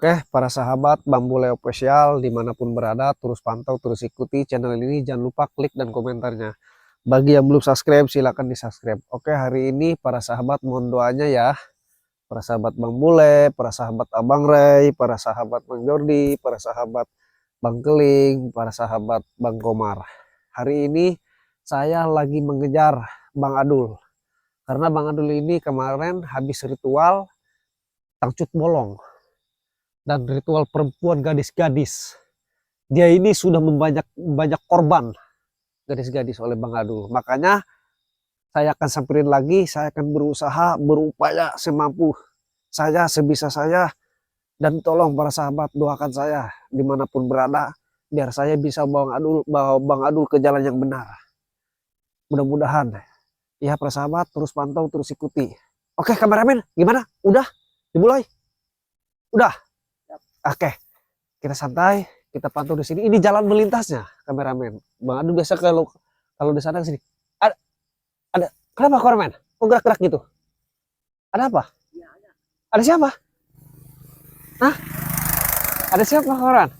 Oke, para sahabat Bambu Leo Official dimanapun berada, terus pantau, terus ikuti channel ini. Jangan lupa klik dan komentarnya. Bagi yang belum subscribe, silahkan di subscribe. Oke, hari ini para sahabat mohon doanya ya. Para sahabat Bang Bule, para sahabat Abang Ray, para sahabat Bang Jordi, para sahabat Bang Keling, para sahabat Bang Komar. Hari ini saya lagi mengejar Bang Adul. Karena Bang Adul ini kemarin habis ritual tangcut bolong. Dan ritual perempuan gadis-gadis. Dia ini sudah banyak korban gadis-gadis oleh Bang Adul. Makanya saya akan samperin lagi, saya akan berusaha, berupaya semampu saya, sebisa saya. Dan tolong para sahabat doakan saya dimanapun berada, biar saya bisa bawa Bang Adul ke jalan yang benar. Mudah-mudahan ya para sahabat, terus pantau, terus ikuti. Oke kameramen, gimana? Udah? Dimulai? Udah? Oke, kita santai, kita pantau di sini. Ini jalan melintasnya, kameramen. Bang Adul biasa kalau di sana ke sini. Ada kenapa kameramen? Kok gerak-gerak gitu? Ada apa? Ada siapa? Hah? Ada siapa kameramen?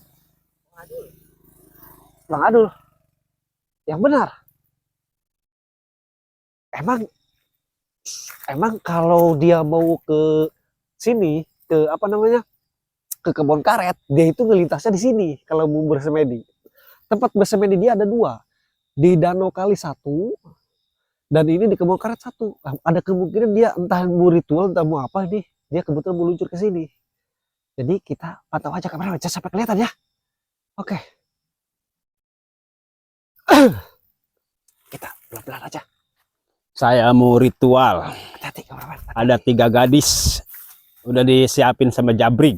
Bang Adul. Yang benar. Emang kalau dia mau ke sini, ke apa namanya? Ke kebun karet, dia itu ngelintasnya di sini kalau mau bersemedi. Tempat bersemedi dia ada dua, di Danau Kali satu, dan ini di kebun karet satu. Ada kemungkinan dia entah mau ritual, entah mau apa nih, dia kebetulan meluncur ke sini. Jadi kita pantau aja kamera, jangan sampai kelihatan ya. Oke. Kita pelan-pelan aja. Saya mau ritual. Hati-hati kameramen. Ada 3 gadis, udah disiapin sama Jabrig.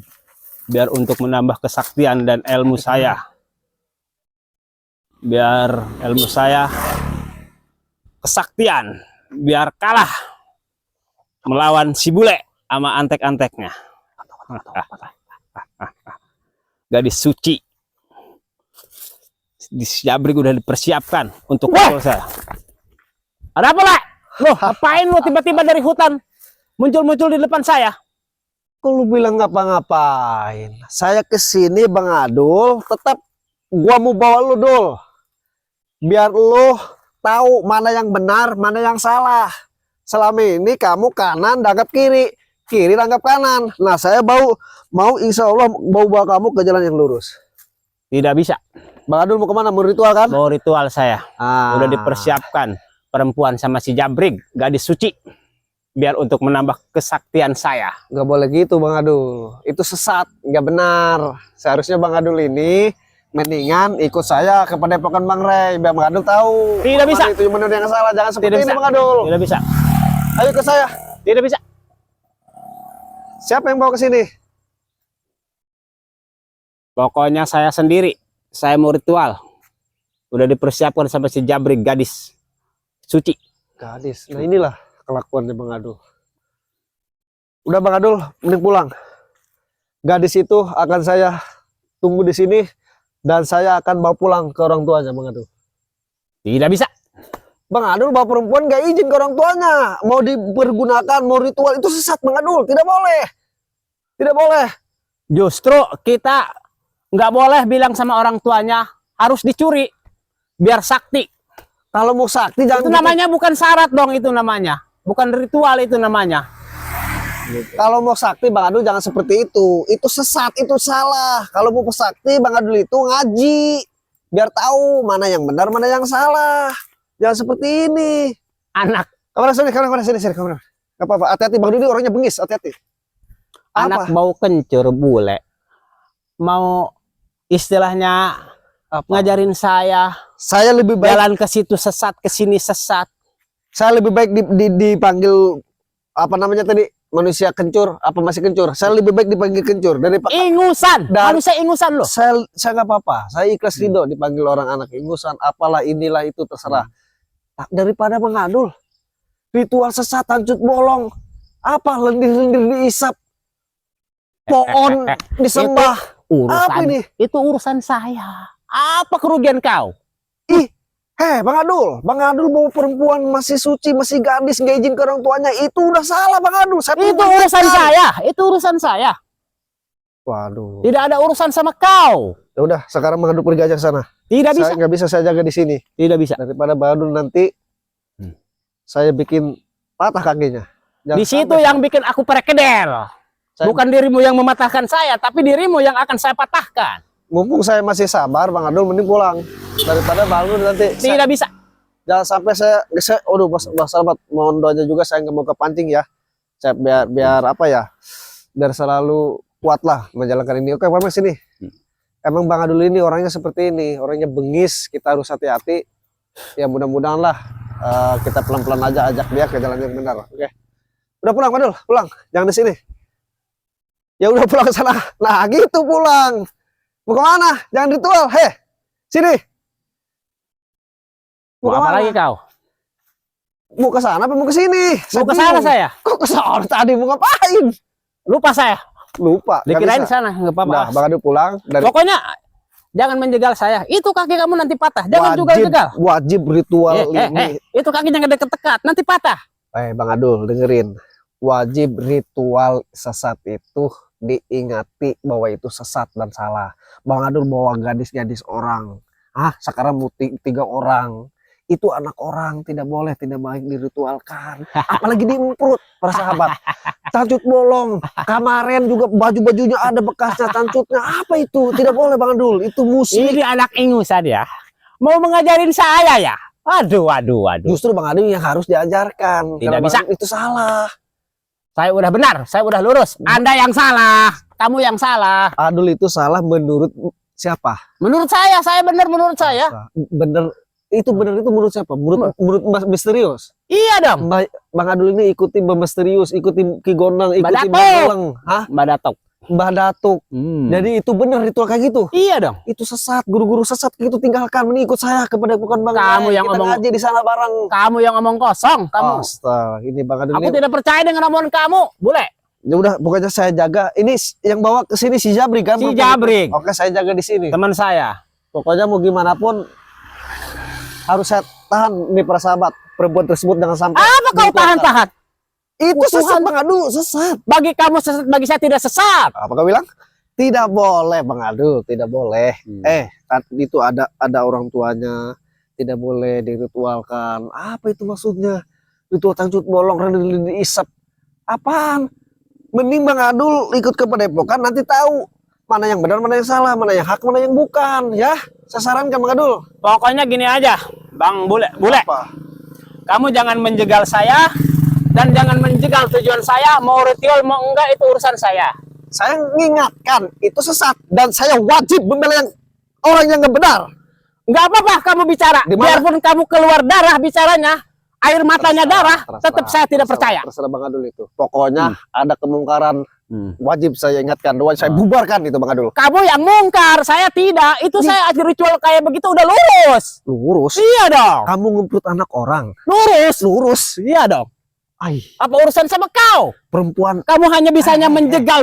Biar untuk menambah kesaktian dan ilmu saya. Biar ilmu saya kesaktian. Biar kalah melawan si bule sama antek-anteknya. Gadis suci. Di Jabrig udah dipersiapkan untuk saya. Ada apa, Lek? Loh, ngapain lu tiba-tiba dari hutan muncul-muncul di depan saya? Kok lu bilang ngapa-ngapain? Saya kesini Bang Adul, tetap gua mau bawa lu Dul. Biar lu tahu mana yang benar, mana yang salah. Selama ini kamu kanan danggap kiri, kiri danggap kanan. Nah saya mau insya Allah bawa kamu ke jalan yang lurus. Tidak bisa. Bang Adul mau kemana? Mau ritual kan? Mau ritual saya. Udah dipersiapkan perempuan sama si Jabrig, gadis suci. Biar untuk menambah kesaktian saya. Nggak boleh gitu Bang Adul, itu sesat, nggak benar. Seharusnya Bang Adul ini mendingan ikut saya ke padepokan Bang Ray, biar Bang Adul tahu. Tidak bisa. Itu yang benar yang salah, jangan seperti Tidak ini bisa. Bang Adul. Tidak bisa. Ayo ke saya. Tidak bisa. Siapa yang bawa ke sini? Pokoknya saya sendiri. Saya mau ritual. Udah dipersiapkan sama si Jabrig, gadis suci. Gadis. Nah inilah kelakuannya Bang Adul. Udah Bang Adul, mending pulang. Gadis itu akan saya tunggu di sini dan saya akan bawa pulang ke orang tuanya Bang Adul. Tidak bisa. Bang Adul bawa perempuan gak izin ke orang tuanya, mau dipergunakan, mau ritual, itu sesat Bang Adul, tidak boleh. Tidak boleh. Justru kita nggak boleh bilang sama orang tuanya harus dicuri biar sakti. Kalau mau sakti jangan Itu namanya bukan syarat dong, itu namanya. Bukan ritual itu namanya. Kalau mau sakti Bang Adul jangan seperti itu. Itu sesat, itu salah. Kalau mau sakti Bang Adul itu ngaji. Biar tahu mana yang benar, mana yang salah. Jangan seperti ini. Anak Kamera sini, kamera. Gak apa-apa, hati-hati Bang Adul orangnya bengis, hati-hati. anak bau kencur bule. Mau istilahnya ngajarin Saya lebih baik jalan ke situ sesat, ke sini sesat. saya lebih baik dipanggil apa namanya tadi, manusia kencur apa masih kencur. Saya lebih baik dipanggil kencur dari Ingusan, manusia ingusan loh. saya nggak apa-apa, saya ikhlas ridho dipanggil orang anak ingusan, apalah inilah itu terserah. Daripada Bang Adul ritual sesat tancut bolong, apa lendir-lendir diisap, pohon disembah, apa ini? Itu urusan saya. Apa kerugian kau? Bang Adul bawa perempuan masih suci, masih gadis, nggak izin ke orang tuanya, itu udah salah Bang Adul. Itu urusan saya, itu urusan saya. Waduh. Tidak ada urusan sama kau. Ya udah, sekarang Bang Adul pergi aja ke sana. Tidak bisa. Saya nggak bisa, saya jaga di sini. Tidak bisa. Daripada Bang Adul nanti saya bikin patah kakinya. Jangan Di situ sampai yang bikin aku perekedel. Bukan dirimu yang mematahkan saya, tapi dirimu yang akan saya patahkan. mumpung saya masih sabar, Bang Adul mending pulang daripada Bang Adul nanti. Tidak bisa. Jangan sampai saya aduh bos sahabat, mohon doanya juga, saya nggak mau kepancing ya. Saya biar apa ya? Biar selalu kuatlah menjalankan ini. Oke, Pak Mas ini. Emang Bang Adul ini orangnya seperti ini, orangnya bengis, kita harus hati-hati. Ya mudah-mudahan lah kita pelan-pelan aja ajak dia ke jalan yang benar. Oke. Udah pulang, Bang Adul, pulang. Jangan di sini. Ya udah pulang ke sana. Nah, gitu pulang. Mau kemana? Jangan ritual. Heh, sini. Mau apa lagi kau? Mau ke sana apa mau ke sini? Mau ke sana saya. Kok ke sana tadi mau ngapain? Lupa saya. Lupa. Dikirain sana, nggak apa-apa. Nah, Bang Adul pulang dari Pokoknya jangan menjegal saya. Itu kaki kamu nanti patah. Jangan juga jegal. Wajib ritual ini. Itu kakinya nggak deket-dekat, nanti patah. Bang Adul dengerin. Wajib ritual sesat itu diingati bahwa itu sesat dan salah. Bang Adul bawa gadis-gadis orang. Sekarang mau 3 orang. Itu anak orang, tidak boleh, tidak baik diritualkan. Apalagi diemprut, para sahabat. Tancut bolong, kemarin juga baju-bajunya ada bekasnya, tancutnya. Apa itu? Tidak boleh Bang Adul, itu musik. Ini anak ingusan ya. Mau mengajarin saya ya? Waduh. Justru Bang Adul yang harus diajarkan. Tidak Kalau bisa. Bang Adul itu salah. Saya udah benar, saya udah lurus. Anda yang salah, kamu yang salah. Adul itu salah menurut siapa? Menurut saya benar menurut saya. Bener itu menurut siapa? Menurut Mbak Misterius. Iya dong. Bang Adul ini ikuti Mbak Misterius, ikuti Ki Gondang, ikuti Mbak Mbak Geleng. Mbak Datuk. Mbak Datuk. Jadi itu benar ritual kayak gitu. Iya dong. Itu sesat, guru-guru sesat itu tinggalkan, ini ikut saya kepada bukan Bang. Kamu yang kita ngomong ngaji di sana bareng. Kamu yang ngomong kosong, kamu. Astaga, ini Bang Adul Aku ini. tidak percaya dengan omongan kamu, boleh? Ya udah, pokoknya saya jaga. Ini yang bawa ke sini si Jabrik kan? Si Jabrik. Oke, saya jaga di sini. Teman saya. Pokoknya mau gimana pun harus saya tahan nih para sahabat. Perempuan tersebut jangan sampai. Apa kau tahan-tahan? Itu sesat Bang Adul, sesat. Bagi kamu sesat, bagi saya tidak sesat. Apa kau bilang? Tidak boleh Bang Adul, tidak boleh. Itu ada orang tuanya, tidak boleh diritualkan. Apa itu maksudnya? Ritual tancut bolong, diisap. Apaan? Mending Bang Adul ikut ke Padepokan, nanti tahu mana yang benar, mana yang salah, mana yang hak, mana yang bukan. Ya, saya sarankan Bang Adul. Pokoknya gini aja, Bang Bule. Apa? Kamu jangan menjegal saya dan jangan menjegal tujuan saya. Mau ritual mau enggak itu urusan saya. Saya mengingatkan itu sesat dan saya wajib membela yang orang yang nggak benar. Nggak apa-apa kamu bicara. Biarpun kamu keluar darah bicaranya, air matanya darah, tetap saya tidak percaya. Terserah Bang Adul itu. Pokoknya ada kemungkaran, wajib saya ingatkan, wajib saya bubarkan itu Bang Adul. Kamu yang mungkar, saya tidak. Itu saya ritual kayak begitu udah lurus. Lurus? Iya dong. Kamu ngumpet anak orang. Lurus. Iya dong. Apa urusan sama kau? Perempuan. Kamu hanya bisanya menjegal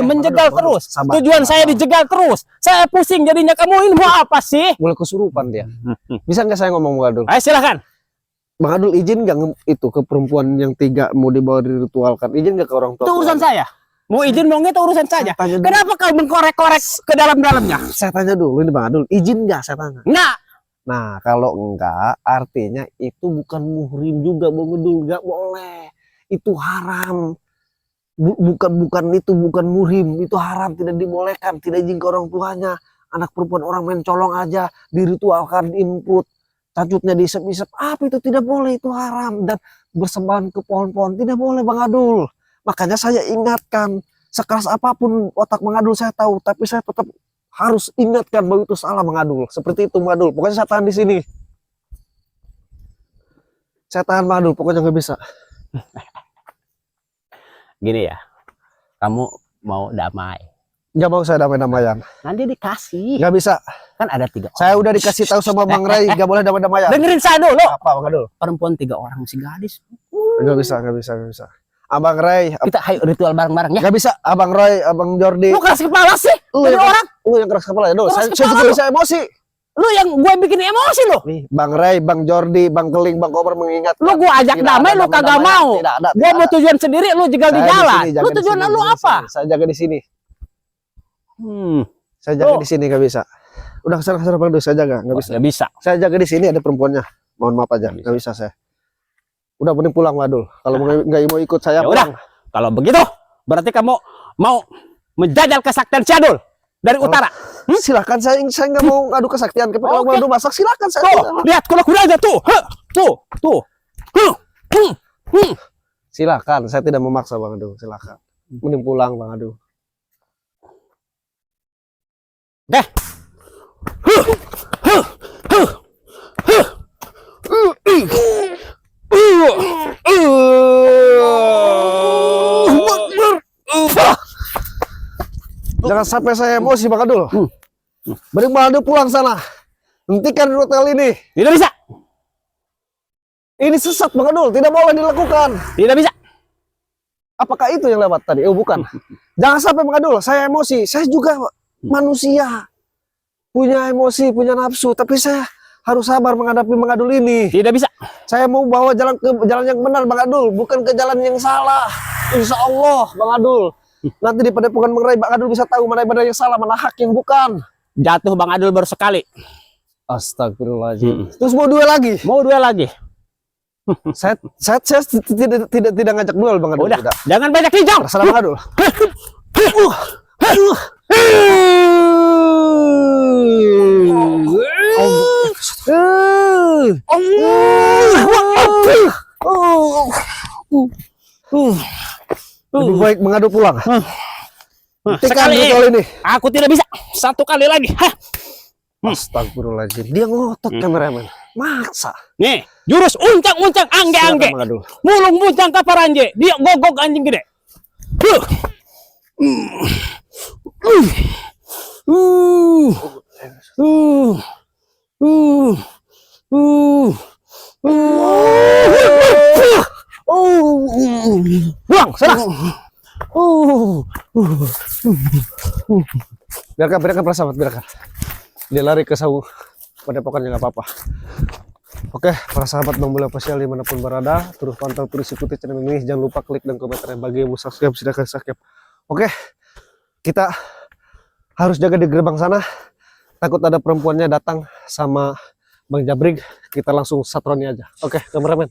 terus. Tujuan saya dijegal terus. Saya pusing jadinya. Kamu ini mau apa sih? Mulai kesurupan dia. Bisa nggak saya ngomong Bang Adul? Ayo silakan. Bang Adul izin nggak itu ke perempuan yang 3 mau dibawa diritualkan? Izin nggak ke orang tua? Itu urusan saya. Mau izin mau nggak itu urusan saja. Kenapa kau mengkorek-korek ke dalam-dalamnya? Saya tanya dulu ini Bang Adul, izin nggak saya tanya? Nggak. Nah kalau enggak artinya itu bukan muhrim juga Bang Adul, nggak boleh. Itu haram. Bukan itu bukan muhrim, itu haram, tidak dibolehkan, tidak izin ke orang tuanya. Anak perempuan orang main colong aja diritualkan, diinput, tancutnya diisep-isep, apa itu tidak boleh, itu haram. Dan bersembahan ke pohon-pohon tidak boleh Bang Adul. Makanya saya ingatkan, sekeras apapun otak Bang Adul saya tahu, tapi saya tetap harus ingatkan bahwa itu salah Bang Adul. Seperti itu Bang Adul. Pokoknya saya tahan di sini. Saya tahan Bang Adul, pokoknya nggak bisa. Gini ya, kamu mau damai? Nggak mau saya damai-damaian. Nanti dikasih. Nggak bisa. Kan ada 3 orang. Saya udah dikasih tahu sama Bang Ray, nggak boleh damai-damaian. Dengerin saya dulu. Apa Bang Adul? Perempuan 3 orang masih gadis. Nggak bisa. Abang Ray, Kita ayo ritual bareng-bareng ya. nggak bisa. Abang Roy, Abang Jordi. Lu keras kepala sih. Lu Jadi yang orang. Lu yang keras kepala ya, Dul. Keras Saya kepala juga lu. bisa emosi. Lu yang gue bikin emosi lu. Nih, Bang Ray, Bang Jordi, Bang Keling, Bang Kober mengingat. Lu gue ajak damai, lu kagak mau. Tidak ada. Gue mau tujuan sendiri, lu jegal di jalan. Lu tujuan lu apa? Saya jaga di sini. Saya jaga Oh. di sini nggak bisa. Udah kesana Bang Dul, saya jaga nggak bisa. Nggak bisa. Saya jaga di sini ada perempuannya. Mohon maaf aja, nggak bisa saya. Udah mending pulang Bang Dul. Kalau nggak mau ikut saya Ya udah. pulang. Kalau begitu, berarti kamu mau menjajal kesaktian Syadul dari utara. Silakan, saya nggak mau ngadu kesaktian. Tapi kalau Oke. Bang Dul masak silakan saya. Tuh, lihat kuda-kuda aja tuh. Tuh, tuh. Silakan, saya tidak memaksa Bang Dul. Silakan. Mending pulang Bang Adu. Deh. Jangan sampai saya emosi Bang Adul. Mending Bang Adul pulang sana. Hentikan hotel ini. Tidak bisa. Ini sesat Bang Adul, tidak boleh dilakukan. Tidak bisa. Apakah itu yang lewat tadi? Oh bukan. Jangan sampai Bang Adul, saya emosi. Saya juga manusia. Punya emosi, punya nafsu. Tapi saya harus sabar menghadapi Bang Adul ini. Tidak bisa. Saya mau bawa jalan ke jalan yang benar Bang Adul, bukan ke jalan yang salah. Insya Allah Bang Adul. Nanti di padepokan Mangrai Bang Adul bisa tahu mana benar yang salah, mana hak yang bukan. Jatuh Bang Adul baru sekali. Astagfirullahaladzim. Terus mau duel lagi? Mau duel lagi. Saya tidak ngajak duel Bang Adul. Udah, Tidak. jangan banyak hijau. Terserah Bang Adul. Lebih baik Bang Adul pulang. Hentikan Sekali ritual ini. aku tidak bisa. Satu kali lagi. Hah. Astagfirullahaladzim. Dia ngotot kameramen. Maksa. Nih, jurus uncang-uncang angge-angge. Silakan, Bang Adul. Mulung muncang kaparanje. Dia gogok anjing gede. Pulang, sana. Biarkan para sahabat, biarkan. Dia lari ke sawu padepokannya nggak apa-apa. Oke, para sahabat Bang Bule Official dimanapun berada, terus pantau, terus ikuti channel ini. Jangan lupa klik dan komentar yang bagi yang mau subscribe, silahkan subscribe. Oke, kita harus jaga di gerbang sana. Takut ada perempuannya datang sama Bang Jabrig. Kita langsung satroni aja. Oke, kameramen.